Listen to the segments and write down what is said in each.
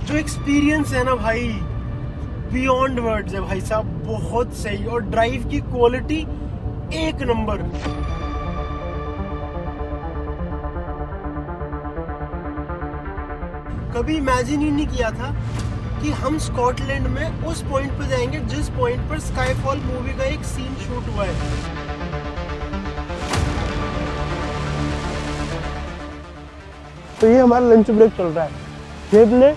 जो एक्सपीरियंस है ना भाई, बियॉन्ड वर्ड्स है भाई साहब, बहुत सही। और ड्राइव की क्वालिटी एक नंबर। कभी इमेजिन ही नहीं किया था कि हम स्कॉटलैंड में उस पॉइंट पर जाएंगे जिस पॉइंट पर स्काईफॉल मूवी का एक सीन शूट हुआ है। तो ये हमारा लंच ब्रेक चल रहा है। थेपले,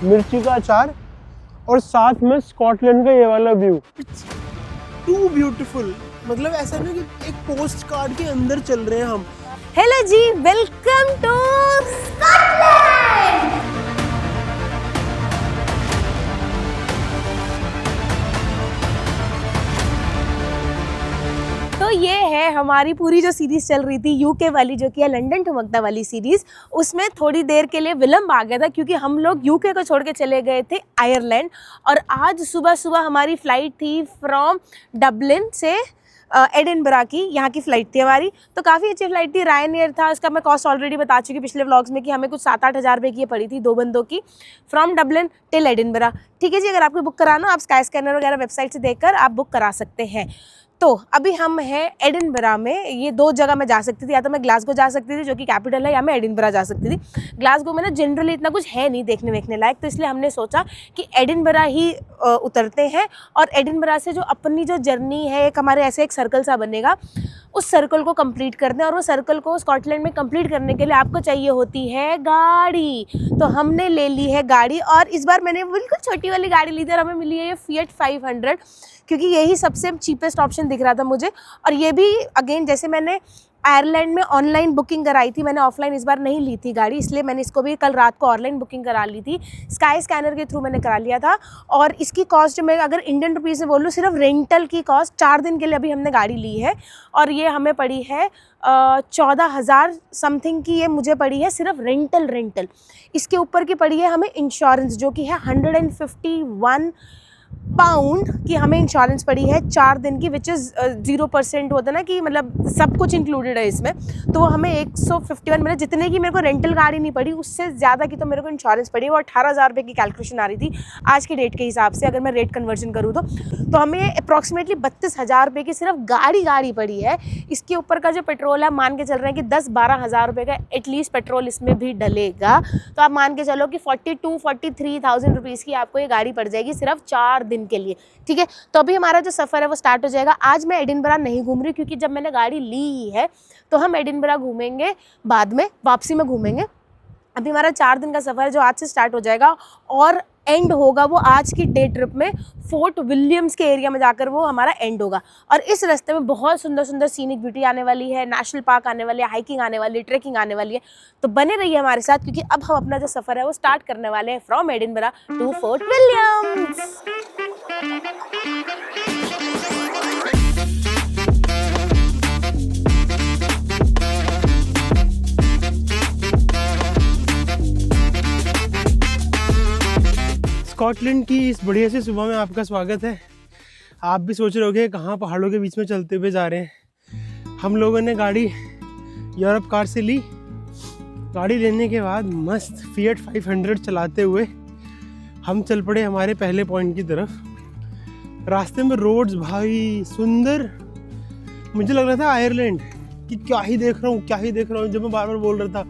मिर्ची का अचार और साथ में स्कॉटलैंड का ये वाला व्यू। टू ब्यूटीफुल, मतलब ऐसा ना कि एक पोस्ट कार्ड के अंदर चल रहे हैं हम। Hello ji, welcome to Scotland. तो ये है हमारी पूरी जो सीरीज चल रही थी यूके वाली, जो कि है लंदन ठुमकता वाली सीरीज। उसमें थोड़ी देर के लिए विलंब आ गया था क्योंकि हम लोग यूके को छोड़ के चले गए थे आयरलैंड। और आज सुबह सुबह हमारी फ़्लाइट थी फ्रॉम डबलिन से एडिनबरा की, यहाँ की फ़्लाइट थी हमारी। तो काफ़ी अच्छी फ़्लाइट थी, रायनेयर था। इसका मैं कॉस्ट ऑलरेडी बता चुकी पिछले व्लॉग्स में कि हमें कुछ 7-8 हज़ार रुपये की ये पड़ी थी 2 बंदों की, फ्रॉम डबलिन टिल एडिनबरा। ठीक है जी, अगर आपको बुक कराना, आप स्काई स्कैनर वगैरह वेबसाइट से देखकर आप बुक करा सकते हैं। तो अभी हम हैं एडिनबरा में। ये 2 जगह मैं जा सकती थी, या तो मैं ग्लासगो जा सकती थी जो कि कैपिटल है, या मैं एडिनबरा जा सकती थी। ग्लासगो में ना जनरली इतना कुछ है नहीं देखने वेखने लायक, तो इसलिए हमने सोचा कि एडिनबरा ही उतरते हैं। और एडिनबरा से जो अपनी जो जर्नी है, एक हमारे ऐसे एक सर्कल सा बनेगा, उस सर्कल को कंप्लीट करते हैं। और वो सर्कल को स्कॉटलैंड में कंप्लीट करने के लिए आपको चाहिए होती है गाड़ी। तो हमने ले ली है गाड़ी, और इस बार मैंने बिल्कुल छोटी वाली गाड़ी ली थी और हमें मिली है ये फिएट 500, क्योंकि यही सबसे चीपेस्ट ऑप्शन दिख रहा था मुझे। और ये भी अगेन, जैसे मैंने आयरलैंड में ऑनलाइन बुकिंग कराई थी, मैंने ऑफलाइन इस बार नहीं ली थी गाड़ी, इसलिए मैंने इसको भी कल रात को ऑनलाइन बुकिंग करा ली थी। स्काई स्कैनर के थ्रू मैंने करा लिया था। और इसकी कॉस्ट मैं अगर इंडियन रुपीज़ में बोलूँ, सिर्फ रेंटल की कॉस्ट 4 दिन के लिए अभी हमने गाड़ी ली है, और ये हमें पड़ी है 14,000 समथिंग की। ये मुझे पड़ी है सिर्फ रेंटल। इसके ऊपर की पड़ी है हमें इंश्योरेंस, जो कि है 151 पाउंड की हमें इंश्योरेंस पड़ी है 4 दिन की, विच इज़ 0% होता है ना, कि मतलब सब कुछ इंक्लूडेड है इसमें। तो वो हमें 151 मिले, जितने की मेरे को रेंटल गाड़ी नहीं पड़ी, उससे ज़्यादा की तो मेरे को इंश्योरेंस पड़ी है। वो 18,000 रुपये की कैलकुलेशन आ रही थी आज के डेट के हिसाब से, अगर मैं रेट कन्वर्जन करूँ तो हमें अप्रॉक्सीमेटली 32,000 रुपये की सिर्फ गाड़ी पड़ी है। इसके ऊपर का जो पेट्रोल है, मान के चल रहे हैं कि 10-12 हज़ार रुपये का एटलीस्ट पेट्रोल इसमें भी डलेगा। तो आप मान के चलो कि 42-43,000 रुपीज़ की आपको ये गाड़ी पड़ जाएगी सिर्फ 4 दिन के लिए। ठीक है, तो अभी हमारा जो सफ़र है वो स्टार्ट हो जाएगा। आज मैं एडिनबरा नहीं घूम रही, क्योंकि जब मैंने गाड़ी ली ही है तो हम एडिनबरा घूमेंगे बाद में, वापसी में घूमेंगे। अभी हमारा 4 दिन का सफ़र है जो आज से स्टार्ट हो जाएगा, और एंड होगा वो आज की डे ट्रिप में फोर्ट विलियम्स के एरिया में जाकर वो हमारा एंड होगा। और इस रास्ते में बहुत सुंदर सुंदर सीनिक ब्यूटी आने वाली है, नेशनल पार्क आने वाली है, हाइकिंग आने वाली है, ट्रैकिंग आने वाली है। तो बने रहिए हमारे साथ, क्योंकि अब हम अपना जो सफ़र है वो स्टार्ट करने वाले हैं from Edinburgh to Fort Williams. Scotland की इस बढ़िया सी सुबह में आपका स्वागत है। आप भी सोच रहे होगे कहाँ पहाड़ों के बीच में चलते हुए जा रहे हैं। हम लोगों ने गाड़ी यूरोप कार से ली। गाड़ी लेने के बाद मस्त फिएट 500 चलाते हुए हम चल पड़े हमारे पहले पॉइंट की तरफ। रास्ते में रोड्स भाई सुंदर, मुझे लग रहा था आयरलैंड कि क्या ही देख रहा हूँ, जब मैं बार बार बोल रहा था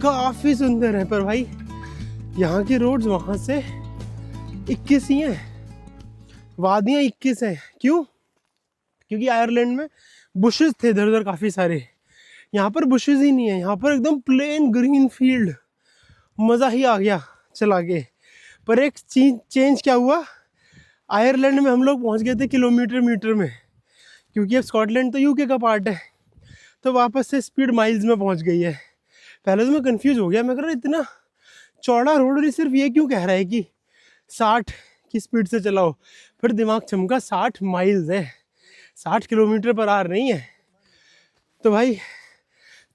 काफ़ी सुंदर है। पर भाई यहाँ की रोड्स वहाँ से 21 ही हैं, वादियाँ 21 हैं। क्यों? क्योंकि आयरलैंड में बुशेस थे इधर उधर काफ़ी सारे, यहाँ पर बुशेस ही नहीं है, यहाँ पर एकदम प्लेन ग्रीन फील्ड। मज़ा ही आ गया चला के। पर एक चेंज क्या हुआ, आयरलैंड में हम लोग पहुँच गए थे किलोमीटर मीटर में, क्योंकि अब स्कॉटलैंड तो यूके का पार्ट है, तो वापस से स्पीड माइल्स में पहुँच गई है। पहले तो मैं कंफ्यूज हो गया, मैं कह रहा इतना चौड़ा रोड सिर्फ ये क्यों कह रहा है कि 60 की स्पीड से चलाओ। फिर दिमाग चमका 60 माइल्स है, 60 किलोमीटर पर आवर नहीं है। तो भाई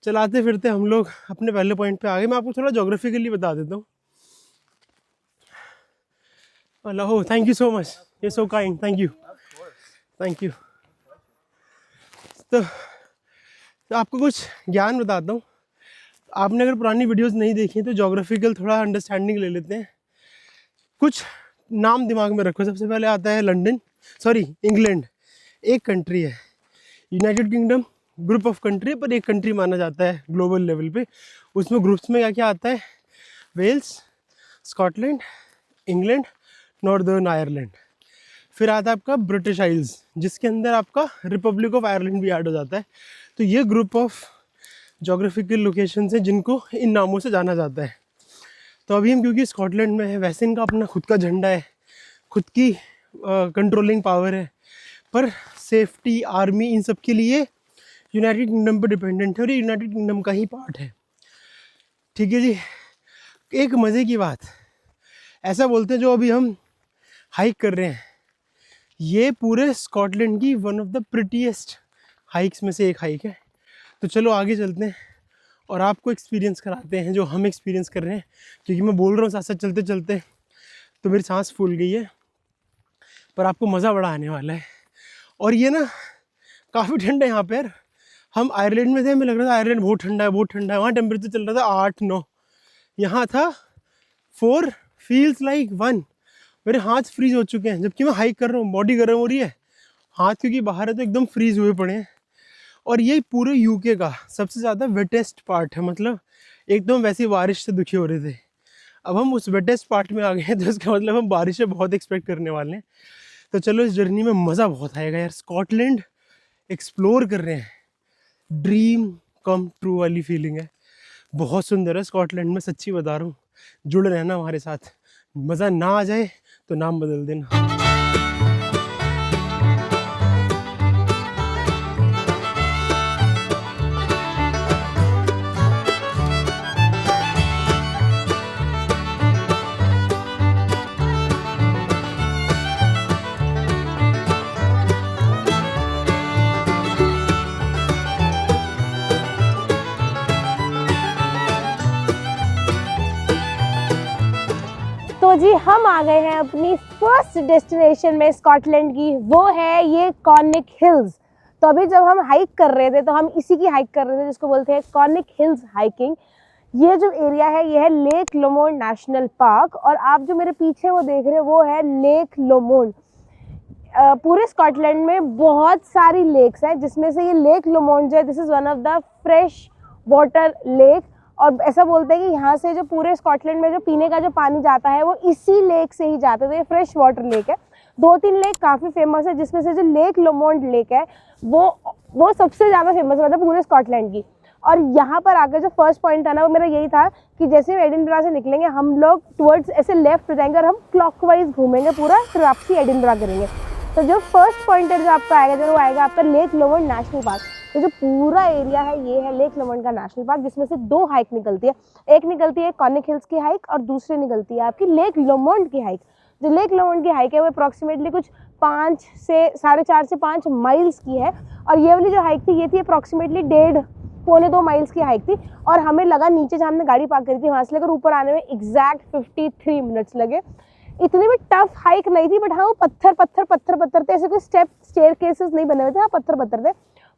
चलाते फिरते हम लोग अपने पहले पॉइंट पे आ गए। मैं आपको थोड़ा ज्योग्राफिकली बता देता हूँ। Hello, thank you so much, ये सो काइंड, थैंक यू। तो आपको कुछ ज्ञान बताता हूँ। आपने अगर पुरानी वीडियोस नहीं देखी हैं तो ज्योग्राफिकल थोड़ा अंडरस्टैंडिंग ले लेते हैं। कुछ नाम दिमाग में रखो। सबसे पहले आता है इंग्लैंड। एक कंट्री है। United kingdom group of country, पर एक कंट्री माना जाता है ग्लोबल लेवल पे। उसमें ग्रुप्स में क्या क्या आता है? Wales, Scotland, England, Northern Ireland. फिर आता है आपका ब्रिटिश आइल्स, जिसके अंदर आपका रिपब्लिक ऑफ आयरलैंड भी ऐड हो जाता है। तो ये ग्रुप ऑफ जोग्राफिकल लोकेशंस हैं जिनको इन नामों से जाना जाता है। तो अभी हम क्योंकि स्कॉटलैंड में है, वैसे इनका अपना खुद का झंडा है, खुद की कंट्रोलिंग पावर है, पर सेफ्टी, आर्मी, इन सब के लिए यूनाइटेड किंगडम पर डिपेंडेंट है और ये यूनाइटेड किंगडम का ही पार्ट है। ठीक है जी। एक मज़े की बात, ऐसा बोलते हैं जो अभी हम हाइक कर रहे हैं, ये पूरे स्कॉटलैंड की one of the prettiest hikes में से एक हाइक है। तो चलो आगे चलते हैं और आपको एक्सपीरियंस कराते हैं जो हम एक्सपीरियंस कर रहे हैं, क्योंकि मैं बोल रहा हूँ साथ साथ चलते चलते तो मेरी सांस फूल गई है, पर आपको मज़ा बड़ा आने वाला है। और ये ना काफ़ी ठंड है यहाँ पर। हम आयरलैंड में थे, हमें लग रहा था आयरलैंड बहुत ठंडा है, बहुत ठंडा है। वहाँ टेम्परेचर चल रहा था 8-9, यहाँ था 4, फील्स लाइक 1। मेरे हाथ फ्रीज हो चुके हैं जबकि मैं हाइक कर रहा हूँ, बॉडी गर्म हो रही है, हाथ क्योंकि बाहर है तो एकदम फ्रीज हुए पड़े हैं। और ये पूरे यूके का सबसे ज़्यादा वेटेस्ट पार्ट है। मतलब एक तो हम वैसे बारिश से दुखी हो रहे थे, अब हम उस वेटेस्ट पार्ट में आ गए हैं, तो इसका मतलब हम बारिश से बहुत एक्सपेक्ट करने वाले हैं। तो चलो, इस जर्नी में मज़ा बहुत आएगा यार। स्कॉटलैंड एक्सप्लोर कर रहे हैं, ड्रीम कम ट्रू वाली फीलिंग है। बहुत सुंदर है स्कॉटलैंड में, सच्ची बता रहा हूँ। जुड़ रहना हमारे साथ, मज़ा ना आ जाए तो नाम बदल देना। तो जी हम आ गए हैं अपनी फर्स्ट डेस्टिनेशन में स्कॉटलैंड की, वो है ये कॉर्निक हिल्स। तो अभी जब हम हाइक कर रहे थे तो हम इसी की हाइक कर रहे थे जिसको बोलते हैं कॉर्निक हिल्स हाइकिंग। ये जो एरिया है ये है लेक लोमोंड नेशनल पार्क, और आप जो मेरे पीछे वो देख रहे हैं वो है लेक लोमोंड। पूरे स्कॉटलैंड में बहुत सारी लेक्स हैं, जिसमें से ये लेक लोमोंड जो है, this is one of the fresh water lake. और ऐसा बोलते हैं कि यहाँ से जो पूरे स्कॉटलैंड में जो पीने का जो पानी जाता है वो इसी लेक से ही जाता है। तो ये फ्रेश वाटर लेक है। 2-3 लेक काफ़ी फेमस है, जिसमें से जो लेक लोमोंड लेक है वो सबसे ज़्यादा फेमस है, मतलब पूरे स्कॉटलैंड की। और यहाँ पर आकर जो फर्स्ट पॉइंट था ना, वो मेरा यही था कि जैसे हम एडिनबरा से निकलेंगे हम लोग टुवर्ड्स ऐसे लेफ्ट हो जाएंगे और हम क्लॉकवाइज घूमेंगे पूरा, फिर वापसी एडिनबरा करेंगे। तो जो फर्स्ट पॉइंटर जो आपका आएगा, जो वो आएगा आपका लेक लोमोंड नेशनल पार्क। तो जो पूरा एरिया है ये है लेक लोमोंड का नेशनल पार्क, जिसमें से 2 हाइक निकलती है। एक निकलती है कॉर्निक हिल्स की हाइक और दूसरी निकलती है आपकी लेक लोमोंड की हाइक। जो लेक लोमोंड की हाइक है वो अप्रॉक्सीमेटली कुछ 4.5 से 5 माइल्स की है। और ये वाली जो हाइक थी ये थी अप्रॉक्सीमेटली 1.5-2 माइल्स की हाइक थी। और हमें लगा नीचे जहाँ हमने गाड़ी पार्क करी थी वहाँ से लेकर ऊपर आने में एग्जैक्ट 53 मिनट्स लगे। इतनी भी टफ हाइक नहीं थी, बट हाँ वो पत्थर थे, ऐसे कोई स्टेयर केसेस नहीं बने हुए थे, हाँ पत्थर थे।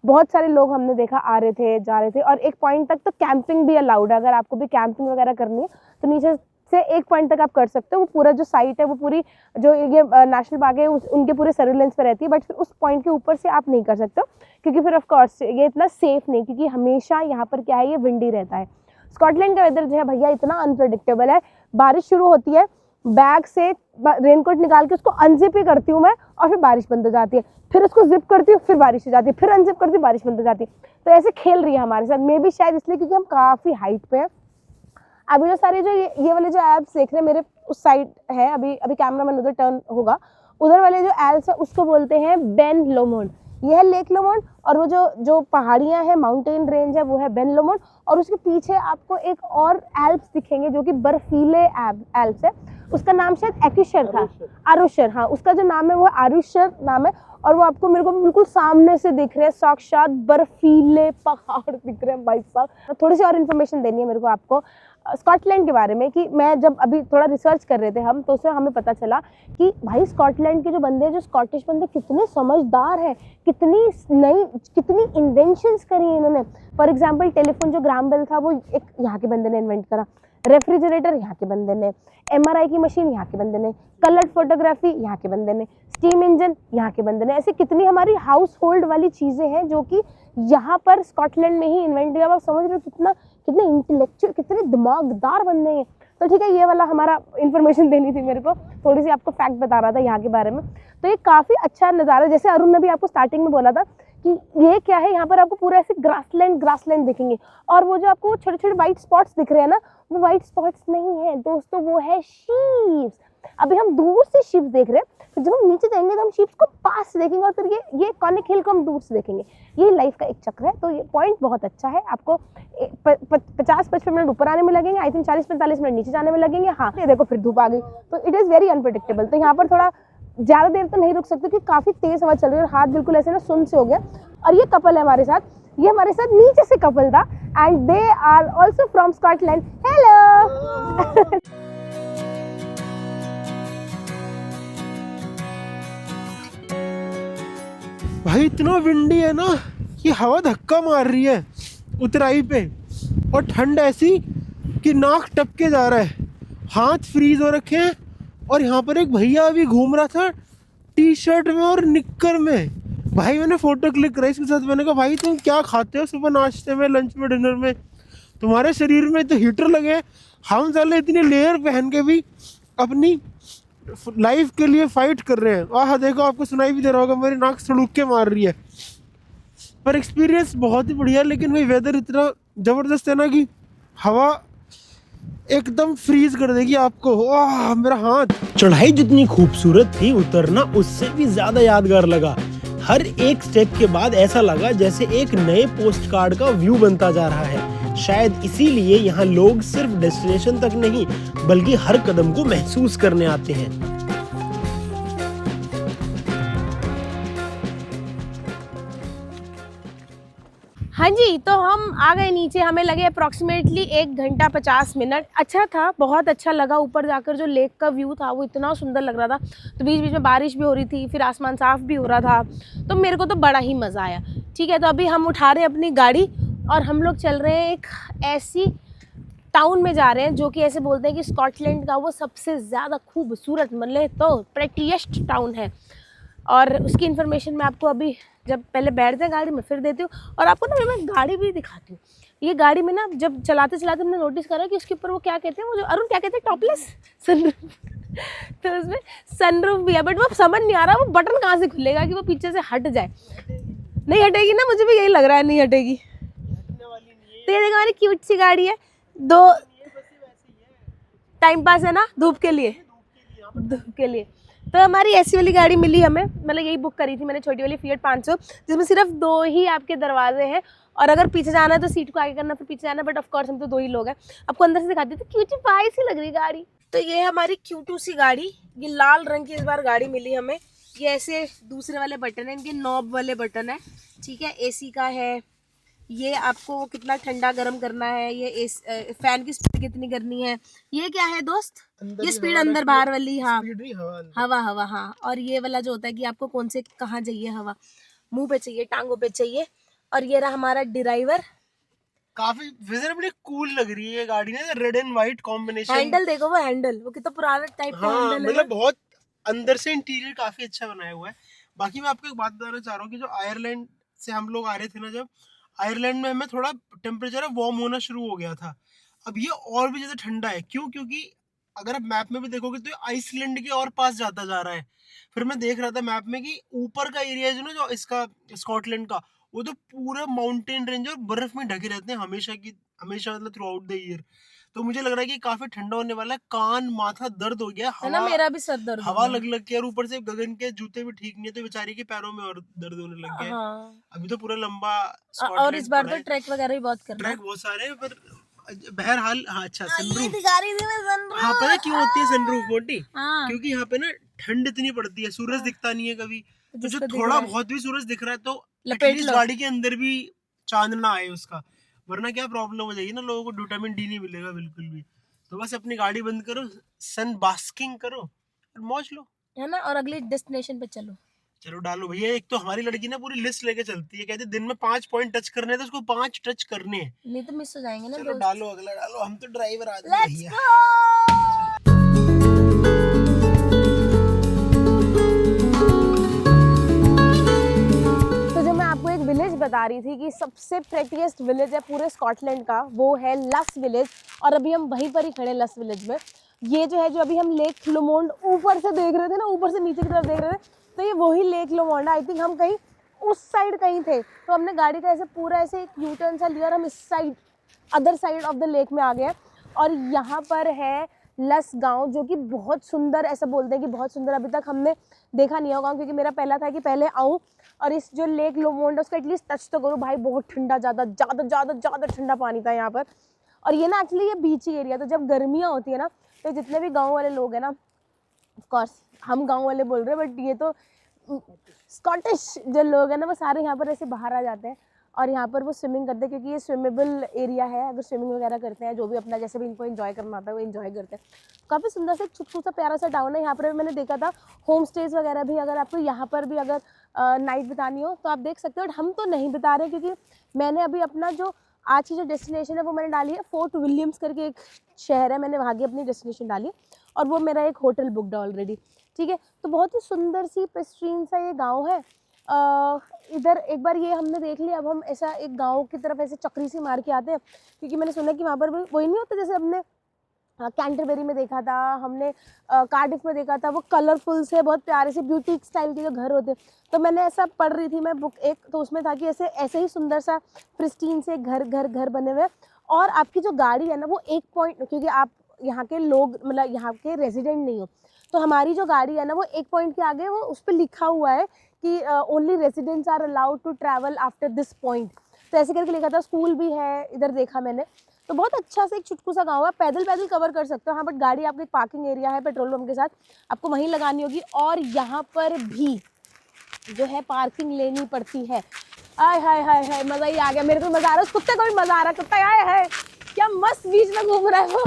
बहुत सारे लोग हमने देखा आ रहे थे, जा रहे थे। और एक पॉइंट तक तो कैंपिंग भी अलाउड है, अगर आपको भी कैंपिंग वगैरह करनी है तो नीचे से एक पॉइंट तक आप कर सकते हो। वो पूरा जो साइट है वो पूरी जो ये नेशनल पार्क है उनके पूरे सर्विलेंस पे रहती है, बट फिर उस पॉइंट के ऊपर से आप नहीं कर सकते हो, क्योंकि फिर ऑफ कोर्स ये इतना सेफ नहीं, क्योंकि हमेशा यहाँ पर क्या है, ये विंडी रहता है। स्कॉटलैंड का वेदर जो है भैया इतना अनप्रेडिक्टेबल है। बारिश शुरू होती है, बैग से रेनकोट निकाल के उसको अनजिप ही करती हूँ मैं, और फिर बारिश बंद हो जाती है, फिर उसको जिप करती हूँ, फिर बारिश हो जाती है, फिर अनजिप करती हूँ, बारिश बंद हो जाती है। तो ऐसे खेल रही है हमारे साथ, मे भी शायद इसलिए क्योंकि हम काफ़ी हाइट पे हैं। अभी जो सारे जो ये वाले जो एल्प्स देख रहे हैं मेरे उस साइड है, अभी कैमरा मैन उधर टर्न होगा, उधर वाले जो एल्प्स है उसको बोलते हैं बेन लोमोंड। ये है लेक लोमोंड, और वो जो पहाड़ियाँ हैं, माउंटेन रेंज है, वो है बेन लोमोंड। और उसके पीछे आपको एक और एल्प्स दिखेंगे जो कि बर्फीले एल्प्स है, उसका नाम शायद एक्यूशर था, आरुशर, हाँ उसका जो नाम है वो आरुशर नाम है। और वो आपको मेरे को बिल्कुल सामने से दिख रहे हैं, साक्षात बर्फीले पहाड़ दिख रहे हैं भाई साहब। थोड़ी सी और इन्फॉर्मेशन देनी है मेरे को आपको। स्कॉटलैंड के बारे में कि मैं जब अभी थोड़ा रिसर्च कर रहे थे हम, तो उसमें हमें पता चला कि भाई स्कॉटलैंड के जो बंदे हैं, जो स्कॉटिश बंदे कितने समझदार हैं, कितनी इन्वेंशंस करी हैं इन्होंने। फॉर एग्जांपल टेलीफोन जो ग्राहम बेल था वो एक यहाँ के बंदे ने इन्वेंट करा, रेफ्रिजरेटर यहाँ के बंदे ने, MRI की मशीन यहाँ के बंदे ने, कलर्ड फोटोग्राफी यहाँ के बंदे ने, स्टीम इंजन यहाँ के बंदे ने। ऐसे कितनी हमारी हाउस होल्ड वाली चीज़ें हैं जो कि यहाँ पर स्कॉटलैंड में ही इन्वेंट हुआ। आप समझ रहे हो कितने इंटेलेक्चुअल, कितने दिमागदार बंदे हैं। तो ठीक है, ये वाला हमारा इन्फॉर्मेशन देनी थी मेरे को, थोड़ी सी आपको फैक्ट बता रहा था यहाँ के बारे में। तो ये काफ़ी अच्छा नज़ारा, जैसे अरुण ने भी आपको स्टार्टिंग में बोला था कि ये क्या है, यहाँ पर आपको पूरा ऐसे ग्रासलैंड दिखेंगे। और वो जो आपको छोटे छोटे वाइट स्पॉट्स दिख रहे हैं ना, वो वाइट स्पॉट्स नहीं है दोस्तों, वो है शीप्स। अभी हम दूर से शीप्स देख रहे हैं, फिर जब हम नीचे जाएंगे तो हम शीप्स को पास से देखेंगे, और फिर ये कॉनिक हिल को हम दूर से देखेंगे। ये लाइफ का एक चक्र है। तो ये पॉइंट बहुत अच्छा है। आपको 50-55 मिनट ऊपर आने में लगेंगे, आई थिंक 40-45 मिनट नीचे जाने में लगेंगे। हाँ, ये देखो फिर धूप आ गई, तो इट इज़ वेरी अनप्रेडिक्टेबल। तो यहाँ पर थोड़ा ज़्यादा देर तो नहीं रुक सकते क्योंकि काफ़ी तेज़ हवा चल रही है और हाथ बिल्कुल ऐसे ना सुन्न से हो गया। और ये कपल है हमारे साथ, ये हमारे साथ नीचे से कपल था, and they are also from Scotland. Hello. भाई इतना विंडी है ना कि हवा धक्का मार रही है उतराई पे, और ठंड ऐसी कि नाक टपके जा रहा है, हाथ फ्रीज हो रखे हैं। और यहाँ पर एक भैया अभी घूम रहा था टी-शर्ट में और निक्कर में। भाई मैंने फोटो क्लिक करा इसके साथ, मैंने कहा भाई तुम क्या खाते हो सुबह नाश्ते में, लंच में, डिनर में? तुम्हारे शरीर में तो हीटर लगे हैं, हम साले इतने लेयर पहन के भी अपनी लाइफ के लिए फाइट कर रहे हैं। आह देखो, आपको सुनाई भी दे रहा होगा, मेरी नाक सड़ूक के मार रही है। पर एक्सपीरियंस बहुत ही बढ़िया। लेकिन भाई वेदर इतना ज़बरदस्त है ना कि हवा एकदम फ्रीज कर देगी आपको। आह मेरा हाथ। चढ़ाई जितनी खूबसूरत थी, उतरना उससे भी ज़्यादा यादगार लगा। हर एक स्टेप के बाद ऐसा लगा जैसे एक नए पोस्ट कार्ड का व्यू बनता जा रहा है। शायद इसीलिए यहाँ लोग सिर्फ डेस्टिनेशन तक नहीं बल्कि हर कदम को महसूस करने आते हैं। हाँ जी, तो हम आ गए नीचे, हमें लगे अप्रॉक्सीमेटली 1 घंटा 50 मिनट। अच्छा था, बहुत अच्छा लगा। ऊपर जाकर जो लेक का व्यू था वो इतना सुंदर लग रहा था। तो बीच बीच में बारिश भी हो रही थी, फिर आसमान साफ भी हो रहा था, तो मेरे को तो बड़ा ही मज़ा आया। ठीक है, तो अभी हम उठा रहे हैं अपनी गाड़ी और हम लोग चल रहे हैं एक ऐसी टाउन में जा रहे हैं जो कि ऐसे बोलते हैं कि स्कॉटलैंड का वो सबसे ज़्यादा खूबसूरत, मतलब तो प्रेटीएस्ट टाउन है। और उसकी इन्फॉर्मेशन मैं आपको अभी जब पहले बैठ जाए गाड़ी में फिर देती हूँ। और आपको ना मैं गाड़ी भी दिखाती हूँ। ये गाड़ी में ना जब चलाते चलाते हमने नोटिस करा कि उसके ऊपर वो क्या कहते हैं, वो जो अरुण क्या कहते हैं, टॉपलेस सनरूफ। तो उसमें सनरूफ भी है, बट वो समझ नहीं आ रहा वो बटन कहाँ से खुलेगा कि वो पीछे से हट जाए। नहीं हटेगी ना, मुझे भी यही लग रहा है, नहीं हटेगी। तो ये देखो हमारी क्यूट सी गाड़ी है, 2 टाइम पास है ना, धूप के लिए। तो हमारी ऐसी वाली गाड़ी मिली हमें, मतलब यही बुक करी थी मैंने, छोटी वाली फिएट 500, जिसमें सिर्फ 2 ही आपके दरवाजे हैं। और अगर पीछे जाना है तो सीट को आगे करना, फिर पीछे जाना, बट ऑफ कोर्स हम तो 2 ही लोग हैं। आपको अंदर से दिखाती थी, क्यूटी पाई सी लग रही गाड़ी। तो ये हमारी क्यूटू सी गाड़ी, ये लाल रंग की इस बार गाड़ी मिली हमें। ये ऐसे दूसरे वाले बटन है, इनके नॉब वाले बटन है। ठीक है, AC का है, ये आपको कितना ठंडा गर्म करना है, ये फैन की स्पीड कितनी करनी है, ये क्या है दोस्त, ये स्पीड अंदर बाहर वाली। हाँ, हवा। हाँ, और ये वाला जो होता है कि आपको कौन से कहाँ चाहिए हवा, मुंह पे चाहिए, टांगों पे चाहिए। और ये रहा हमारा ड्राइवर। काफी विजिबली कूल लग रही है ये गाड़ी ना, red and white combination. Handle देखो, वो हैंडल वो कितना पुराना टाइप का हैंडल है, मतलब बहुत अंदर से इंटीरियर काफी अच्छा बनाया हुआ है। बाकी मैं आपको एक बात बताना चाह रहा हूँ कि जो आयरलैंड से हम लोग आ रहे थे ना, जब आयरलैंड में हमें थोड़ा टेम्परेचर वार्म होना शुरू हो गया था। अब ये और भी ज्यादा ठंडा है। क्यों? क्योंकि अगर आप मैप में भी देखोगे तो आइसलैंड के और पास जाता जा रहा है। फिर मैं देख रहा था मैप में कि ऊपर का एरिया जो ना, जो इसका स्कॉटलैंड का, वो तो पूरा माउंटेन रेंज और बर्फ में ढके रहते हैं हमेशा, मतलब थ्रू आउट द ईयर। तो मुझे लग रहा है कि काफी ठंडा होने वाला है। कान माथा दर्द हो गया, है ना, मेरा भी सर दर्द हवा लग के, और ऊपर से गगन के जूते भी ठीक नहीं है, तो बेचारी के पैरों में और दर्द होने लग गया। हाँ। अभी तो पूरा लंबा और इस बार तो ट्रैक वगैरह भी बहुत करना है। ट्रैक बहुत सारे हैं, पर बहरहाल हाँ अच्छा सनरूफ। सनरूफ। हाँ, पता है क्यों होती है सनरूफ मोटी? हाँ। क्योंकि यहाँ पे ना ठंड इतनी पड़ती है, सूरज दिखता नहीं है कभी। तो जो थोड़ा बहुत भी सूरज दिख रहा है तो एटलीस्ट गाड़ी के अंदर भी चांद ना आए उसका। वरना क्या प्रॉब्लम हो जाएगी ना, लोगों को विटामिन डी नहीं मिलेगा बिल्कुल भी। तो बस अपनी गाड़ी बंद करो, सन बास्किंग करो और मौज लो, है ना, और अगले डेस्टिनेशन पे चलो। चलो डालो भैया। एक तो हमारी लड़की ना पूरी लिस्ट लेके चलती है, कहती है दिन में 5 पॉइंट टच करने हैं तो उसको 5 टच करने हैं। नहीं तो मिस हो जाएंगे ना चलो दोस्त। डालो अगला डालो, हम तो ड्राइवर आदमी लेट्स भैया। गो। तो जो मैं आपको एक विलेज बता रही थी कि सबसे प्रेटीएस्ट विलेज है पूरे स्कॉटलैंड का, वो है लस विलेज। और अभी हम वहीं पर ही खड़े हैं लस विलेज में। ये जो है, जो अभी हम लेक लोमोंड ऊपर से देख रहे थे ना, ऊपर से नीचे की तरफ देख रहे थे, तो ये वही लेक लोमोंड है। आई थिंक हम कहीं उस साइड कहीं थे, तो हमने गाड़ी का ऐसे पूरा ऐसे एक यू टर्न सा लिया और हम इस side, other side of the lake में आ गए। और यहाँ पर है लस गांव, जो कि बहुत सुंदर, ऐसा बोलते हैं कि बहुत सुंदर। अभी तक हमने देखा नहीं होगा, क्योंकि मेरा पहला था कि पहले आऊँ और इस जो लेक लोमोंड उसका एटलीस्ट टच तो करूँ। भाई बहुत ठंडा, ज़्यादा ज़्यादा ज़्यादा ज़्यादा ठंडा पानी था यहाँ पर। और ये ना एक्चुअली ये बीची एरिया, तो जब गर्मियाँ होती है ना, तो जितने भी गाँव वाले लोग हैं ना, ऑफकोर्स हम गाँव वाले बोल रहे हैं, बट ये तो स्कॉटिश जो लोग हैं ना, वो सारे यहाँ पर ऐसे बाहर आ जाते हैं और यहाँ पर वो स्विमिंग करते हैं, क्योंकि ये स्विमेबल एरिया है। अगर स्विमिंग वगैरह करते हैं, जो भी अपना जैसे भी इनको एंजॉय करना आता है वो एंजॉय करते हैं। काफ़ी सुंदर सा एक छोटा सा प्यारा सा टाउन है। यहाँ पर मैंने देखा था होम स्टेज वगैरह भी, अगर आपको यहाँ पर भी अगर नाइट बितानी हो तो आप देख सकते हो। बट हम तो नहीं बिता रहे, क्योंकि मैंने अभी अपना जो आज की जो डेस्टिनेशन है वो मैंने डाली है फोर्ट विलियम्स करके एक शहर है, मैंने वहाँ की अपनी डेस्टिनेशन डाली है और वो मेरा एक होटल बुकड है ऑलरेडी। ठीक है, तो बहुत ही सुंदर सी प्रिस्टीन सा ये गाँव है। इधर एक बार ये हमने देख लिया, अब हम ऐसा एक गांव की तरफ ऐसे चक्री सी मार के आते हैं, क्योंकि मैंने सुना कि वहाँ पर वही नहीं होता जैसे हमने कैंटरबरी में देखा था, हमने कार्डिफ में देखा था, वो कलरफुल से बहुत प्यारे से ब्यूटी स्टाइल के जो घर होते हैं। तो मैंने ऐसा पढ़ रही थी मैं बुक एक, तो उसमें था कि ऐसे ऐसे ही सुंदर सा प्रिस्टीन से घर बने हुए। और आपकी जो गाड़ी है ना वो एक पॉइंट, क्योंकि आप यहाँ के लोग मतलब यहाँ के रेजिडेंट नहीं हो, तो हमारी जो गाड़ी है ना वो एक पॉइंट के आगे वो उस पर लिखा हुआ है कि only residents are allowed to travel after this point. तो ऐसे करके लिखा था। स्कूल भी है इधर, देखा मैंने। तो बहुत अच्छा सा एक चुटकू सा गाँव है, पैदल कवर कर सकते हो। हाँ, बट गाड़ी आपकी पार्किंग एरिया है पेट्रोल पंप के साथ, आपको वहीं लगानी होगी। और यहाँ पर भी जो है पार्किंग लेनी पड़ती है। आय हाय हाय हाय, मज़ा ही आ गया मेरे को, मज़ा आ रहा है। उस कुत्ते को भी मज़ा आ रहा है, कुत्ता आया है क्या मस्त बीच में घूम रहा है वो।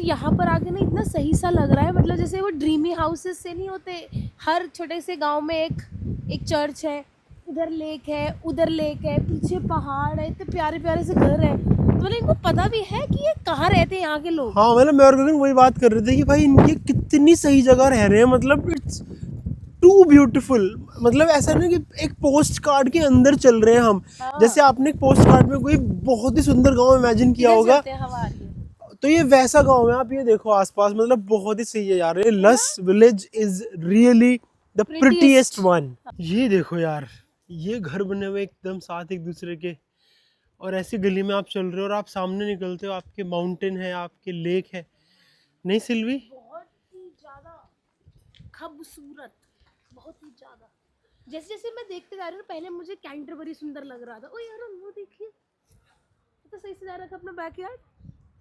यहाँ पर आके ना इतना सही सा लग रहा है, मतलब जैसे वो ड्रीमी हाउसेस से नहीं होते, हर छोटे से गांव में एक चर्च है, इधर लेक है, उधर लेक है, पीछे पहाड़ है, इतने प्यारे प्यारे से घर है। तो मतलब इनको पता भी है कि ये कहाँ रहते हैं यहाँ के लोग। हाँ, मतलब मैं और गगन वही बात कर रहे थे कि भाई इनकी कितनी सही जगह रह रहे हैं, मतलब इट्स टू ब्यूटीफुल। मतलब ऐसा नहीं कि एक पोस्ट कार्ड के अंदर चल रहे हैं हम। हाँ। जैसे आपने एक पोस्ट कार्ड में कोई बहुत ही सुंदर गाँव इमेजिन किया होगा, तो ये वैसा गांव है। आप ये देखो आसपास, मतलब बहुत ही सही है यार। ये लस village is really the prettiest one. ये देखो यार, ये घर बने हुए एकदम साथ एक दूसरे के, और ऐसी गली में आप चल रहे हो और आप सामने निकलते हो, आपके माउंटेन है, आपके लेक है। नहीं सिल्वी? बहुत ही ज्यादा खूबसूरत, बहुत ही ज्यादा। जैसे जैसे मैं देखते जा रही हूँ, पहले मुझे कैंटरबरी सुंदर लग रहा था। ओ यार वो देखिए, तो सही से जा रहा था अपना बैकयार्ड।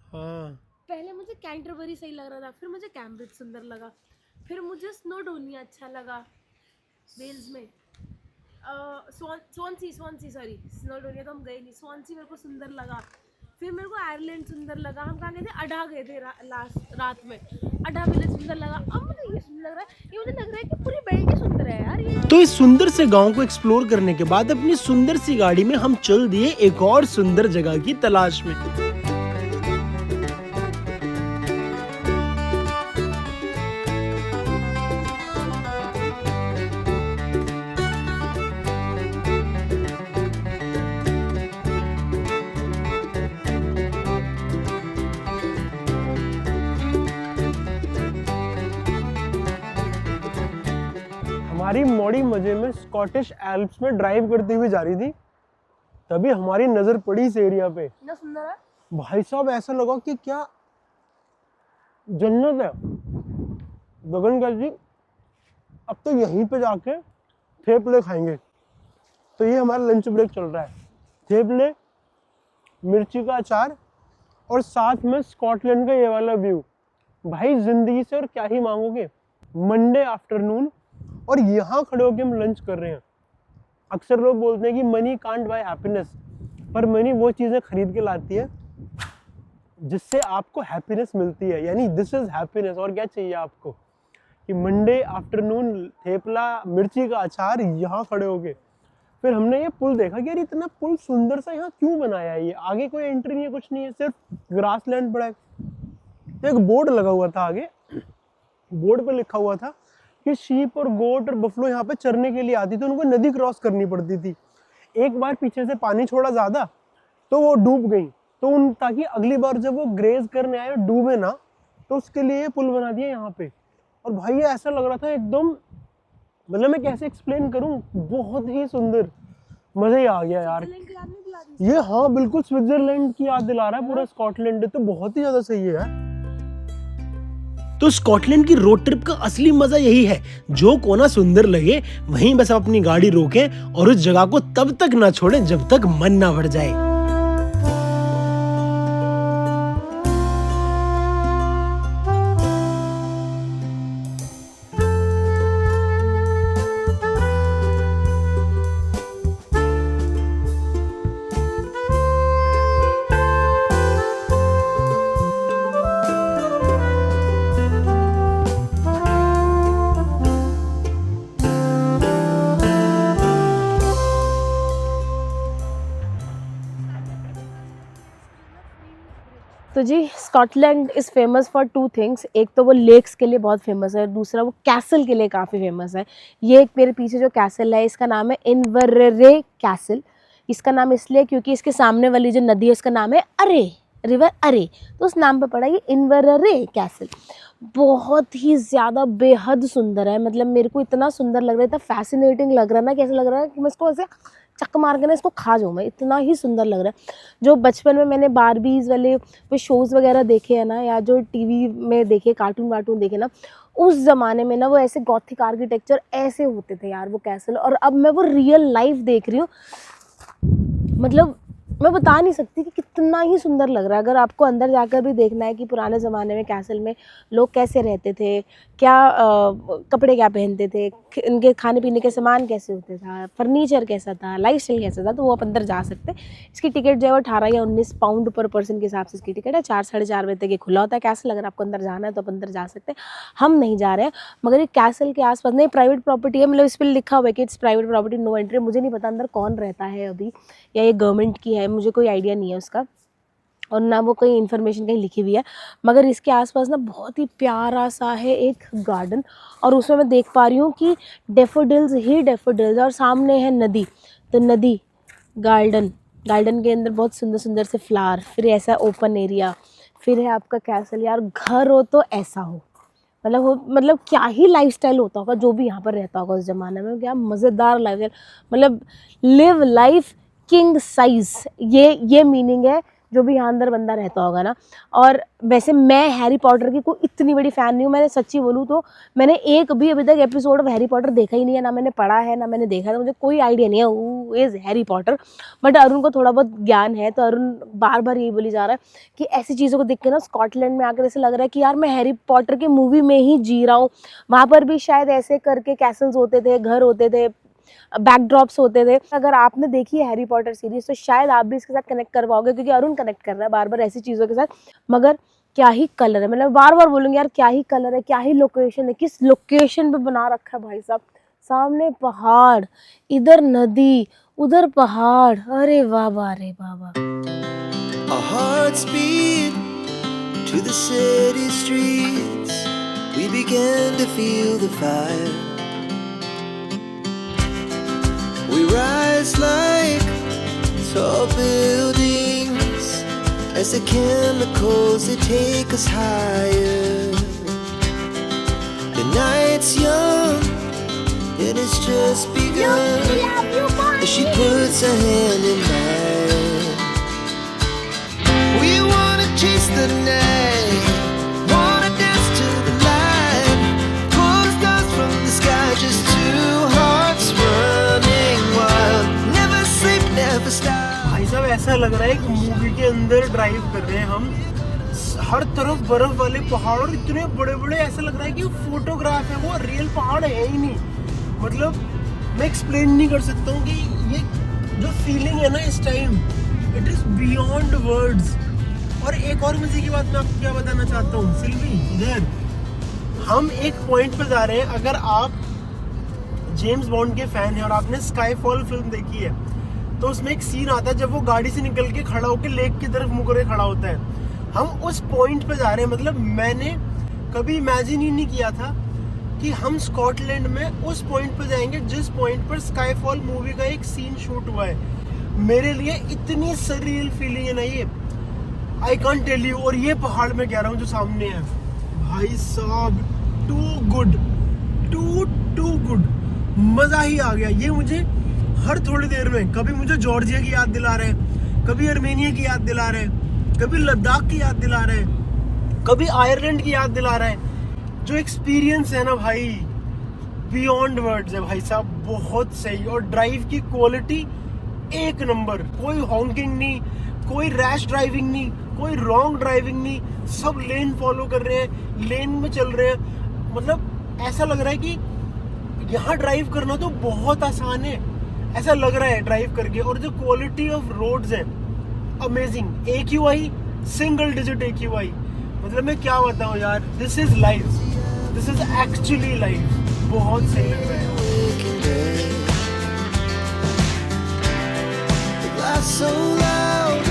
हाँ, पहले मुझे कैंटरबरी सही लग रहा था, फिर मुझे कैम्ब्रिज सुंदर लगा, फिर मुझे स्नोडोनिया अच्छा लगा वेल्स में। स्वानसी सॉरी, स्नोडोनिया तो हम गए नहीं, स्वानसी मेरे को सुंदर लगा। फिर मेरे को आयरलैंड सुंदर लगा। हम कहाँ गए थे? अडा गए थे लास्ट रात में, अडा विलेज सुंदर लगा। अब मुझे ये सुंदर लग रहा है, ये मुझे लग रहा है कि पूरी बेल्ट ही सुंदर है यार ये। तो इस सुंदर से गांव को एक्सप्लोर करने के बाद अपनी सुंदर सी गाड़ी में हम चल दिए एक और सुंदर जगह की तलाश में। हमारी मोड़ी मजे में स्कॉटिश एल्प्स में ड्राइव करती हुई जा रही थी, तभी हमारी नजर पड़ी इस एरिया पे। इतना सुंदर है भाई साहब, ऐसा लगा कि क्या जन्नत है। गगन कह जी अब तो यहीं पे जाके थेपले खाएंगे। तो ये हमारा लंच ब्रेक चल रहा है, थेपले, मिर्ची का अचार और साथ में स्कॉटलैंड का ये वाला व्यू। भाई जिंदगी से और क्या ही मांगोगे। मंडे आफ्टरनून और यहाँ खड़े होके हम लंच कर रहे हैं। अक्सर लोग बोलते हैं कि मनी कांट बाय हैप्पीनेस, पर मनी वो चीज़ें खरीद के लाती है जिससे आपको हैप्पीनेस मिलती है, यानी दिस इज हैप्पीनेस। और क्या चाहिए आपको कि मंडे आफ्टरनून थेपला, मिर्ची का अचार, यहाँ खड़े होके। फिर हमने ये पुल देखा कि यार इतना पुल सुंदर सा यहाँ क्यों बनाया है। ये आगे कोई एंट्री नहीं है, कुछ नहीं है, सिर्फ ग्रास लैंड पड़ा है। तो एक बोर्ड लगा हुआ था आगे, बोर्ड पे लिखा हुआ था कि शीप और गोट और बफलो यहाँ पे चरने के लिए आती थी, उनको नदी क्रॉस करनी पड़ती थी। एक बार पीछे से पानी छोड़ा ज़्यादा तो वो डूब गई, तो उन ताकि अगली बार जब वो ग्रेज करने आए डूबे ना, तो उसके लिए ये पुल बना दिया यहाँ पे। और भाई ये ऐसा लग रहा था एकदम, मतलब मैं कैसे एक्सप्लेन करूँ, बहुत ही सुंदर, मज़ा ही आ गया यार ये। हाँ बिल्कुल स्विट्जरलैंड की याद दिला रहा है पूरा स्कॉटलैंड, तो बहुत ही ज़्यादा सही है यार। तो स्कॉटलैंड की रोड ट्रिप का असली मजा यही है, जो कोना सुंदर लगे वहीं बस आप अपनी गाड़ी रोकें और उस जगह को तब तक ना छोड़ें जब तक मन ना भर जाए। तो जी Scotland is famous for two things. एक तो वो लेक्स के लिए बहुत फेमस है, दूसरा वो कैसल के लिए काफ़ी फेमस है। ये एक मेरे पीछे जो कैसल है इसका नाम है इन्वररे कैसल। इसका नाम इसलिए क्योंकि इसके सामने वाली जो नदी है उसका नाम है अरे, रिवर अरे, तो उस नाम पे पड़ा ये इन्वररे कैसल। बहुत ही ज़्यादा बेहद सुंदर है, मतलब मेरे को इतना सुंदर लग रहा है, इतना फैसिनेटिंग लग रहा है ना, कैसे लग रहा है कि मैं इसको ऐसे चक मार के ना इसको खा जाऊँ मैं, इतना ही सुंदर लग रहा है। जो बचपन में मैंने बारबीज़ वाले वो शोज़ वगैरह देखे हैं ना, या जो टीवी में देखे, कार्टून वार्टून देखे ना, उस ज़माने में ना वो ऐसे गॉथिक आर्किटेक्चर ऐसे होते थे यार वो कैसल, और अब मैं वो रियल लाइफ देख रही हूँ। मतलब मैं बता नहीं सकती कि कितना ही सुंदर लग रहा है। अगर आपको अंदर जाकर भी देखना है कि पुराने ज़माने में कैसल में लोग कैसे रहते थे, क्या कपड़े क्या पहनते थे, इनके खाने पीने के सामान कैसे होते था, फर्नीचर कैसा था, लाइफस्टाइल कैसा था, तो वो आप अंदर जा सकते हैं। इसकी टिकट जो है वो 18 या 19 पाउंड पर पर्सन के हिसाब से इसकी टिकट है। 4 साढ़े 4 बजे तक ये खुला होता है कैसल। अगर आपको अंदर जाना है तो आप अंदर जा सकते हैं, हम नहीं जा रहे हैं। मगर ये कैसल के आसपास नहीं, प्राइवेट प्रॉपर्टी है, मतलब इस पर लिखा हुआ है कि it's private property, no entry. मुझे नहीं पता अंदर कौन रहता है अभी, या ये गवर्नमेंट की है, मुझे कोई आइडिया नहीं है उसका, और ना वो कोई इन्फॉर्मेशन कहीं लिखी हुई है। मगर इसके आसपास ना बहुत ही प्यारा सा है एक गार्डन, और उसमें मैं देख पा रही हूँ कि डेफोडिल्स ही डेफोडिल्स, और सामने है नदी, तो नदी, गार्डन, गार्डन के अंदर बहुत सुंदर सुंदर से फ्लावर, फिर ऐसा ओपन एरिया, फिर है आपका कैसल। यार घर हो तो ऐसा हो, मतलब क्या ही लाइफस्टाइल होता होगा जो भी यहाँ पर रहता होगा उस ज़माने में, क्या मज़ेदार लाइफस्टाइल, मतलब लिव लाइफ किंग साइज, ये मीनिंग है जो भी यहाँ अंदर बंदा रहता होगा ना। और वैसे मैं हैरी पॉटर की कोई इतनी बड़ी फ़ैन नहीं हूँ, मैंने सच्ची बोलूँ तो मैंने एक भी अभी तक एपिसोड ऑफ हैरी पॉटर देखा ही नहीं है, ना मैंने पढ़ा है ना मैंने देखा है, तो मुझे कोई आइडिया नहीं है who is Harry Potter. But Arun को थोड़ा बहुत ज्ञान है, तो अरुण बार बार यही बोली जा रहा है कि ऐसी चीज़ों को देख के ना स्कॉटलैंड में आकर ऐसे लग रहा है कि यार मैं हैरी पॉटर की मूवी में ही जी रहा हूँ। वहाँ पर भी शायद ऐसे करके कैसल्स होते थे, घर होते थे, बैकड्रॉप्स होते थे। अगर आपने देखी है हैरी पॉटर सीरीज तो शायद आप भी इसके साथ कनेक्ट कर पाओगे, क्योंकि अरुण कनेक्ट कर रहा है बार बार ऐसी चीज़ों के साथ। मगर क्या ही कलर है, मतलब बार बार बोलूँगी यार क्या ही कलर है, क्या ही लोकेशन है, किस लोकेशन पे बना रखा है भाई साहब। सामने पहाड़, इधर नदी, उधर पहाड़, अरे वाह वाह, अरे वाह वाह। Our hearts beat to the city streets. We began to feel the fire. We rise like tall buildings as the chemicals they take us higher. The night's young and it's just begun as she puts her hand in mine. We wanna chase the night, wanna ऐसा लग रहा है एक movie के अंदर drive कर रहे हैं हम। हर तरफ बर्फ वाले पहाड़ और इतने बड़े बड़े, ऐसा लग रहा है कि फोटोग्राफ है, वो रियल पहाड़ है ही नहीं। मतलब मैं एक्सप्लेन नहीं कर सकता हूँ कि ये जो फीलिंग है ना इस time, it is beyond words. और एक और मजे की बात मैं आपको क्या बताना चाहता हूँ, सिल्वी इधर हम एक पॉइंट पे जा रहे हैं। अगर आप जेम्स बॉन्ड के फैन हैं और आपने स्काईफॉल फिल्म देखी है तो उसमें एक सीन आता है जब वो गाड़ी से निकल के खड़ा होकर लेक की तरफ मुंह करे खड़ा होता है। हम उस पॉइंट पे जा रहे हैं। मतलब मैंने कभी इमेजिन ही नहीं किया था कि हम स्कॉटलैंड में उस पॉइंट पे जाएंगे जिस पॉइंट पर स्काईफॉल मूवी का एक सीन शूट हुआ है। मेरे लिए इतनी सरियल फीलिंग है ना ये, आई कांट टेल यू। और ये पहाड़ में कह रहा हूँ जो सामने है, भाई साहब टू गुड, टू गुड, मजा ही आ गया। ये मुझे हर थोड़ी देर में कभी मुझे जॉर्जिया की याद दिला रहे हैं, कभी अर्मेनिया की याद दिला रहे हैं, कभी लद्दाख की याद दिला रहे हैं, कभी आयरलैंड की याद दिला रहे हैं। जो एक्सपीरियंस है ना भाई, बियॉन्ड वर्ड्स है भाई साहब, बहुत सही। और ड्राइव की क्वालिटी एक नंबर, कोई हॉकिंग नहीं, कोई रैश ड्राइविंग नहीं, कोई रॉन्ग ड्राइविंग नहीं, सब लेन फॉलो कर रहे हैं, लेन में चल रहे हैं। मतलब ऐसा लग रहा है कि यहाँ ड्राइव करना तो बहुत आसान है, ऐसा लग रहा है ड्राइव करके। और जो क्वालिटी ऑफ रोड्स है amazing. AQI single digit AQI, मतलब मैं क्या बताऊँ यार, this is life, this is actually life. बहुत सही लग रहा है। The glass so loud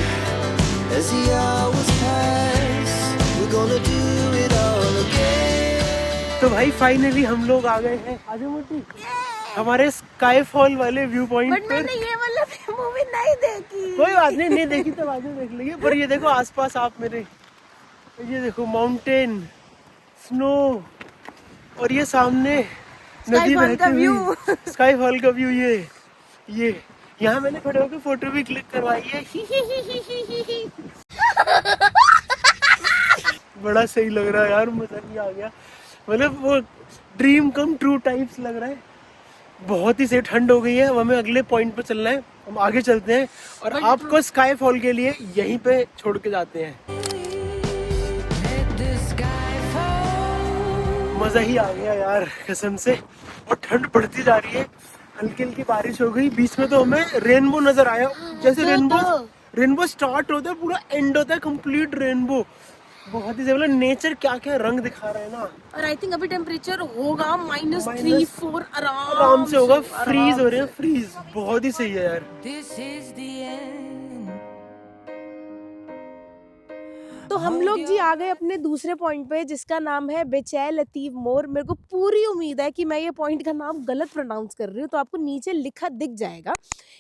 as the hours pass. We're gonna do it all again. तो भाई फाइनली हम लोग आ गए हैं आगे मोटी हमारे स्काईफॉल वाले व्यू पॉइंट बट पर। मैंने ये वाला मूवी नहीं देखी। कोई बात नहीं, नहीं देखी तो बाद में देख लेंगे। पर ये देखो आसपास आप मेरे, ये देखो माउंटेन, स्नो, और ये सामने नदी स्काईफॉल बहती का हुई, व्यू। स्काईफॉल का व्यू। ये यहाँ मैंने खड़े होकर फोटो भी क्लिक करवाई है। बड़ा सही लग रहा है यार, मजा ही आ गया। मतलब वो ड्रीम कम ट्रू टाइप्स लग रहा है। बहुत ही सही, ठंड हो गई है। अब हमें अगले पॉइंट पे चलना है, हम आगे चलते हैं और आपको स्काईफॉल के लिए यहीं पे छोड़ के जाते हैं। मजा ही आ गया यार कसम से। और ठंड बढ़ती जा रही है, हल्की हल्की बारिश हो गई। बीच में तो हमें रेनबो नजर आया, जैसे रेनबो स्टार्ट होता है पूरा एंड होता है कंप्लीट रेनबो। बहुत ही सही, मतलब नेचर क्या क्या रंग दिखा रहा है ना। और आई थिंक अभी टेम्परेचर होगा -3-4 आराम से होगा, फ्रीज हो रहे हैं, फ्रीज। बहुत ही सही है यार। तो हम लोग जी आ गए अपने दूसरे पॉइंट पे जिसका नाम है बेचैल लतीफ मोर। मेरे को पूरी उम्मीद है कि मैं ये पॉइंट का नाम गलत प्रोनाउंस कर रही हूँ, तो आपको नीचे लिखा दिख जाएगा।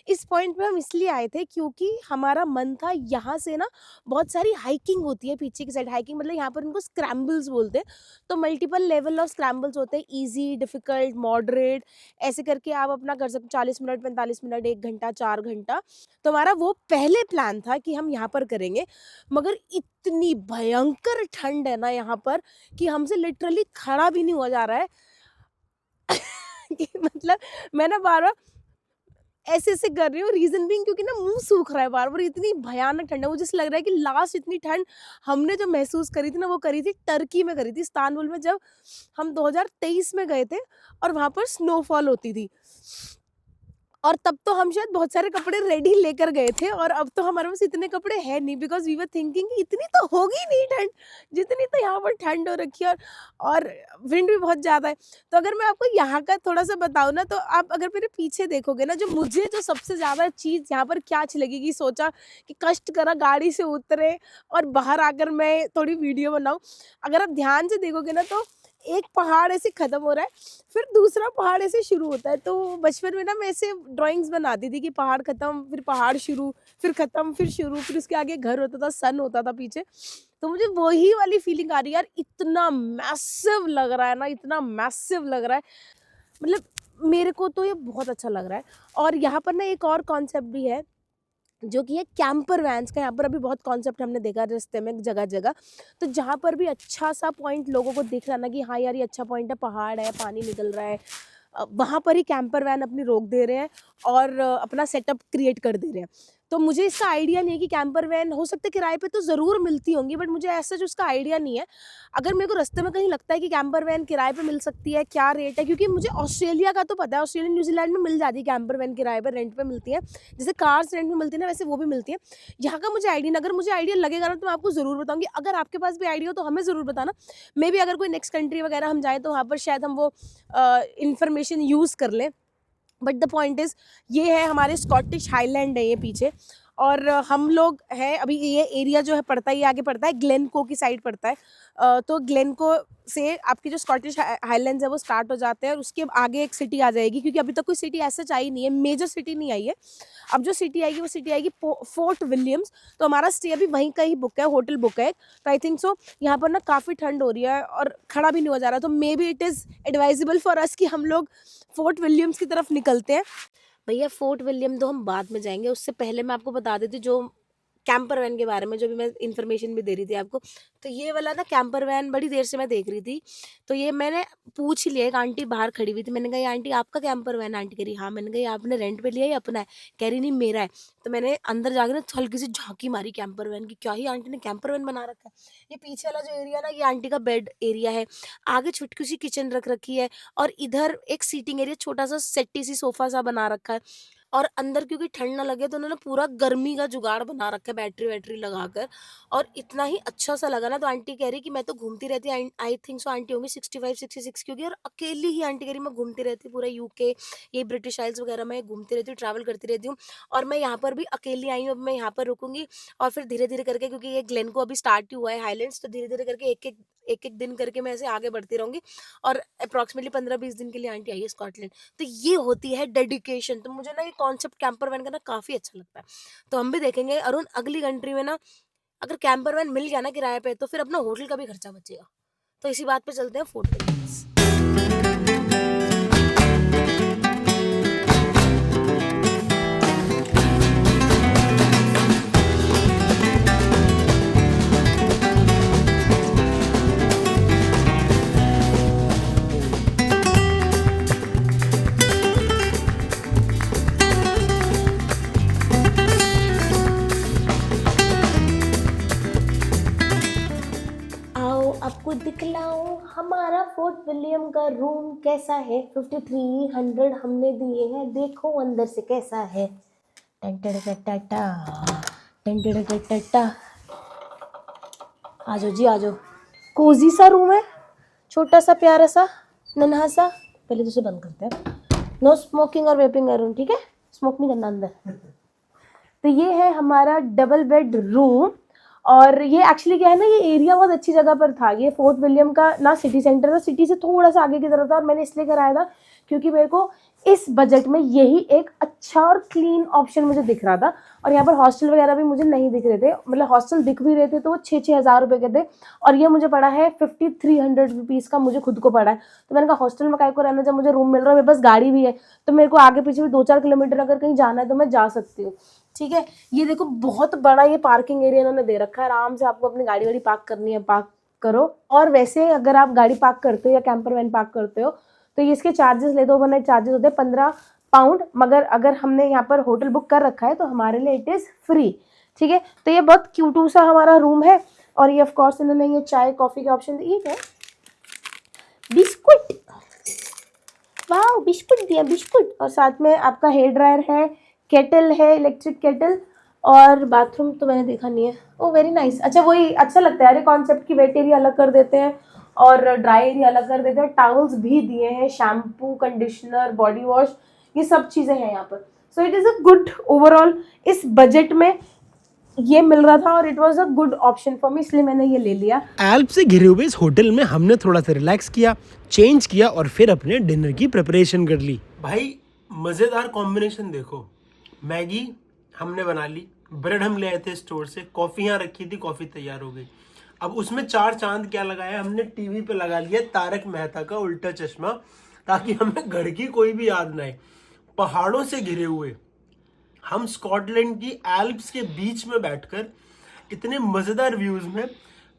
इस पॉइंट पे हम इसलिए आए थे क्योंकि हमारा मन था, यहाँ से ना बहुत सारी हाइकिंग होती है पीछे की साइड। हाइकिंग मतलब यहाँ पर इनको स्क्रैम्बल्स बोलते हैं। तो मल्टीपल लेवल ऑफ स्क्रैम्बल्स होते हैं, ईजी, डिफिकल्ट, मॉडरेट, ऐसे करके आप अपना कर सकते। 40 मिनट, 45 मिनट, 1 घंटा, 4 घंटा। तो हमारा वो पहले प्लान था कि हम यहाँ पर करेंगे, मगर इतनी भयंकर ठंड है ना यहाँ पर कि हमसे लिटरली खड़ा भी नहीं हुआ जा रहा है। कि मतलब मैं ना बार बार ऐसे ऐसे कर रही हूँ, रीजन भी क्योंकि ना मुंह सूख रहा है बार बार, इतनी भयानक ठंड है। मुझे लग रहा है कि लास्ट इतनी ठंड हमने जो महसूस करी थी ना, वो करी थी टर्की में, करी थी इस्तांबुल में, जब हम 2023 में गए थे और वहाँ पर स्नोफॉल होती थी। और तब तो हम शायद बहुत सारे कपड़े रेडी लेकर गए थे, और अब तो हमारे पास इतने कपड़े हैं नहीं, बिकॉज वी वर थिंकिंग कि इतनी तो होगी नहीं ठंड जितनी तो यहाँ पर ठंड हो रखी है, और विंड भी बहुत ज़्यादा है। तो अगर मैं आपको यहाँ का थोड़ा सा बताऊँ ना, तो आप अगर मेरे पीछे देखोगे ना, जो सबसे ज़्यादा चीज़ यहाँ पर क्या अच्छी लगेगी, सोचा कि कष्ट करा गाड़ी से उतरे और बाहर आकर मैं थोड़ी वीडियो बनाऊँ। अगर आप ध्यान से देखोगे ना, तो एक पहाड़ ऐसे खत्म हो रहा है, फिर दूसरा पहाड़ ऐसे शुरू होता है। तो बचपन में ना मैं ऐसे ड्राइंग्स बनाती थी कि पहाड़ खत्म, फिर पहाड़ शुरू, फिर खत्म, फिर शुरू, फिर उसके आगे घर होता था, सन होता था पीछे। तो मुझे वही वाली फीलिंग आ रही है यार, इतना मैसिव लग रहा है ना, इतना मैसिव लग रहा है। मतलब मेरे को तो ये बहुत अच्छा लग रहा है। और यहाँ पर ना एक और कॉन्सेप्ट भी है जो कि है कैंपर वैन्स का। यहाँ पर अभी बहुत कॉन्सेप्ट हमने देखा रास्ते में जगह जगह। तो जहाँ पर भी अच्छा सा पॉइंट लोगों को दिख रहा ना कि हाँ यार ये अच्छा पॉइंट है, पहाड़ है, पानी निकल रहा है, वहाँ पर ही कैंपर वैन अपनी रोक दे रहे हैं और अपना सेटअप क्रिएट कर दे रहे हैं। तो मुझे इसका आइडिया नहीं है कि कैंपर वैन हो सकता है किराए पे तो ज़रूर मिलती होंगी, बट मुझे ऐसा जो उसका आइडिया नहीं है। अगर मेरे को रास्ते में कहीं लगता है कि कैंपर वैन किराए पे मिल सकती है, क्या रेट है, क्योंकि मुझे ऑस्ट्रेलिया का तो पता है, ऑस्ट्रेलिया न्यूजीलैंड में मिल जाती है कैंपर वैन किराए पर, रेंट पे मिलती है, जैसे कार्स रेंट में मिलती है ना, वैसे वो भी मिलती है। यहाँ का मुझे आइडिया नहीं, अगर मुझे आइडिया लगेगा ना तो मैं आपको ज़रूर बताऊँगी। अगर आपके पास भी आइडिया हो तो हमें ज़रूर बताना। मे बी अगर कोई नेक्स्ट कंट्री वगैरह हम जाएँ तो वहाँ पर शायद हम वो इन्फॉर्मेशन यूज़ कर लें। बट द पॉइंट इज़ ये है हमारे स्कॉटिश हाईलैंड है ये पीछे, और हम लोग हैं अभी, ये एरिया जो है पड़ता है, ये आगे पड़ता है ग्लेनको की साइड पड़ता है। तो ग्लेनको से आपकी जो स्कॉटिश हाईलैंड्स है वो स्टार्ट हो जाते हैं, और उसके आगे एक सिटी आ जाएगी, क्योंकि अभी तक कोई सिटी ऐसा आई नहीं है, मेजर सिटी नहीं आई है। अब जो सिटी आएगी वो सिटी आएगी फोर्ट विलियम्स। तो हमारा स्टे अभी वहीं का ही बुक है, होटल बुक है, तो आई थिंक सो यहाँ पर ना काफ़ी ठंड हो रही है और खड़ा भी नहीं हो जा रहा, तो may be it is advisable for us कि हम लोग फोर्ट विलियम्स की तरफ निकलते हैं। भैया फोर्ट विलियम तो हम बाद में जाएंगे, उससे पहले मैं आपको बता देती हूँ जो कैंपर वैन के बारे में, जो भी मैं इन्फॉर्मेशन भी दे रही थी आपको। तो ये वाला ना कैंपर वैन बड़ी देर से मैं देख रही थी, तो ये मैंने पूछ ही लिया, एक आंटी बाहर खड़ी हुई थी, मैंने कहा ये आंटी आपका कैंपर वैन? आंटी कह रही हाँ। मैंने कहा ये आपने रेंट पे लिया या अपना है? कह रही नहीं मेरा है। तो मैंने अंदर जाकर ना हल्की सी झांकी मारी कैंपर वैन की, क्या ही आंटी ने कैंपर वैन बना रखा है। ये पीछे वाला जो एरिया ना, ये आंटी का बेड एरिया है, आगे छोटी सी किचन रख रखी है, और इधर एक सीटिंग एरिया, छोटा सा सेट्टी सी सोफा सा बना रखा है, और अंदर क्योंकि ठंड ना लगे तो उन्होंने पूरा गर्मी का जुगाड़ बना रखा है बैटरी वैटरी लगाकर, और इतना ही अच्छा सा लगा ना। तो आंटी कह रही कि मैं तो घूमती रहती, आई थिंक सो आंटी होंगी 65-66 की होगी, और अकेली ही आंटी कह रही मैं घूमती रहती पूरा यूके, ये ब्रिटिश आइल्स वगैरह में घूमती रहती हूँ, ट्रैवल करती रहती हूँ, और मैं यहाँ पर भी अकेली आई हूँ, अब मैं यहाँ पर रुकूंगी, और फिर धीरे धीरे करके, क्योंकि ये ग्लेनको अभी स्टार्ट ही हुआ है हाईलैंड्स, तो धीरे धीरे करके एक एक दिन करके मैं ऐसे आगे बढ़ती रहूंगी, और अप्रॉक्सीमेटली 15-20 दिन के लिए आंटी आई है स्कॉटलैंड। तो ये होती है डेडिकेशन। तो मुझे ना ये कॉन्सेप्ट कैंपर वैन का ना काफ़ी अच्छा लगता है, तो हम भी देखेंगे अरुण अगली कंट्री में ना, अगर कैंपर वैन मिल गया ना किराए पे, तो फिर अपना होटल का भी खर्चा बचेगा। तो इसी बात पे चलते हैं फोर्ट विलियम्स। आपको दिखलाऊं हमारा फोर्ट विलियम का रूम कैसा है। 5300 हमने दिए हैं, देखो अंदर से कैसा है। आजो जी आजो, कोजी सा रूम है, छोटा सा प्यारा सा नन्हा सा। पहले तो इसे बंद करते हैं, नो स्मोकिंग और वेपिंग रूम, ठीक है, स्मोक नहीं करना अंदर। तो ये है हमारा डबल बेड रूम, और ये एक्चुअली क्या है ना, ये एरिया बहुत अच्छी जगह पर था। ये फोर्ट विलियम का ना सिटी सेंटर था, सिटी से थोड़ा सा आगे की तरफ था, और मैंने इसलिए कराया था क्योंकि मेरे को इस बजट में यही एक अच्छा और क्लीन ऑप्शन मुझे दिख रहा था। और यहाँ पर हॉस्टल वगैरह भी मुझे नहीं दिख रहे थे, मतलब हॉस्टल दिख भी रहे थे तो वो 6-6 हज़ार रुपये के थे, और ये मुझे पड़ा है 5300 रुपीज़ का, मुझे खुद को पड़ा है। तो मैंने कहा हॉस्टल में काय को रहना, जब मुझे रूम मिल रहा है, मेरे पास गाड़ी भी है, तो मेरे को आगे पीछे भी 2-4 किलोमीटर अगर कहीं जाना है तो मैं जा सकती हूँ, ठीक है। ये देखो बहुत बड़ा ये पार्किंग एरिया इन्होंने दे रखा है, आराम से आपको अपनी गाड़ी वाड़ी पार्क करनी है, पार्क करो। और वैसे अगर आप गाड़ी पार्क करते हो या कैंपर वैन पार्क करते हो तो ये इसके चार्जेस लेते हो, ओवरनाइट चार्जेस होते हैं 15 पाउंड, मगर अगर हमने यहाँ पर होटल बुक कर रखा है तो हमारे लिए इट इज़ फ्री, ठीक है। तो ये बहुत क्यूटू सा हमारा रूम है, और ये ऑफकोर्स इन्होंने ये चाय कॉफ़ी का ऑप्शन दिया है, बिस्कुट, वाह बिस्कुट दिया, बिस्कुट, और साथ में आपका हेयर ड्रायर है, केटल है, इलेक्ट्रिक केटल, और बाथरूम तो मैंने देखा नहीं है। ओ वेरी नाइस, अच्छा वही अच्छा लगता है अरे कॉन्सेप्ट की, वेट एरिया अलग कर देते हैं और ड्राई एरिया अलग कर देते हैं, टावल्स भी दिए हैं, शैम्पू, कंडीशनर, बॉडी वॉश, ये सब चीज़ें हैं यहाँ पर। So it is a good overall, इस बजट में ये मिल रहा था और it was a good option for me, इसलिए मैंने ये ले लिया। एल्प से घिरे हुए इस होटल में हमने थोड़ा सा रिलैक्स किया, चेंज किया और फिर अपने डिनर की प्रिपरेशन कर ली। भाई मज़ेदार कॉम्बिनेशन देखो, मैगी हमने बना ली, ब्रेड हम ले आए थे स्टोर से, कॉफ़ी यहाँ रखी थी, कॉफ़ी तैयार हो गई। अब उसमें 4 चांद क्या लगाया हमने, टीवी पे लगा लिया तारक मेहता का उल्टा चश्मा, ताकि हमें घर की कोई भी याद ना आए। पहाड़ों से घिरे हुए हम स्कॉटलैंड की एल्प्स के बीच में बैठकर इतने मज़ेदार व्यूज़ में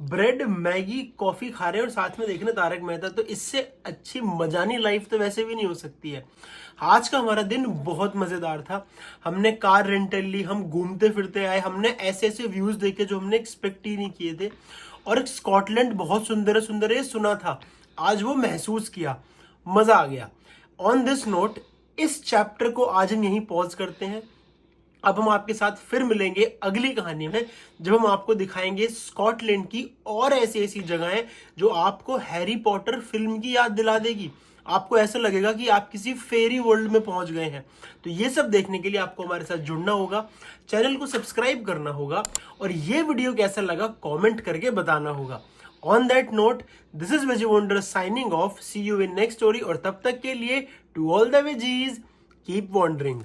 ब्रेड, मैगी, कॉफी खा रहे हैं और साथ में देख रहे हैं तारक मेहता। तो इससे अच्छी मजानी लाइफ तो वैसे भी नहीं हो सकती है। आज का हमारा दिन बहुत मजेदार था। हमने कार रेंटल ली, हम घूमते फिरते आए, हमने ऐसे ऐसे व्यूज देखे जो हमने एक्सपेक्ट ही नहीं किए थे। और स्कॉटलैंड बहुत सुंदर है सुना था, आज वो महसूस किया, मजा आ गया। ऑन दिस नोट इस चैप्टर को आज हम यहीं पॉज करते हैं। अब हम आपके साथ फिर मिलेंगे अगली कहानी में, जब हम आपको दिखाएंगे स्कॉटलैंड की और ऐसी ऐसी जगहें जो आपको हैरी पॉटर फिल्म की याद दिला देगी। आपको ऐसा लगेगा कि आप किसी फेरी वर्ल्ड में पहुंच गए हैं। तो ये सब देखने के लिए आपको हमारे साथ जुड़ना होगा, चैनल को सब्सक्राइब करना होगा और ये वीडियो कैसा लगा कमेंट करके बताना होगा। On that note, this is Vijay Wonder signing off. See you in next story. और तब तक के लिए to all the veggies, keep wandering.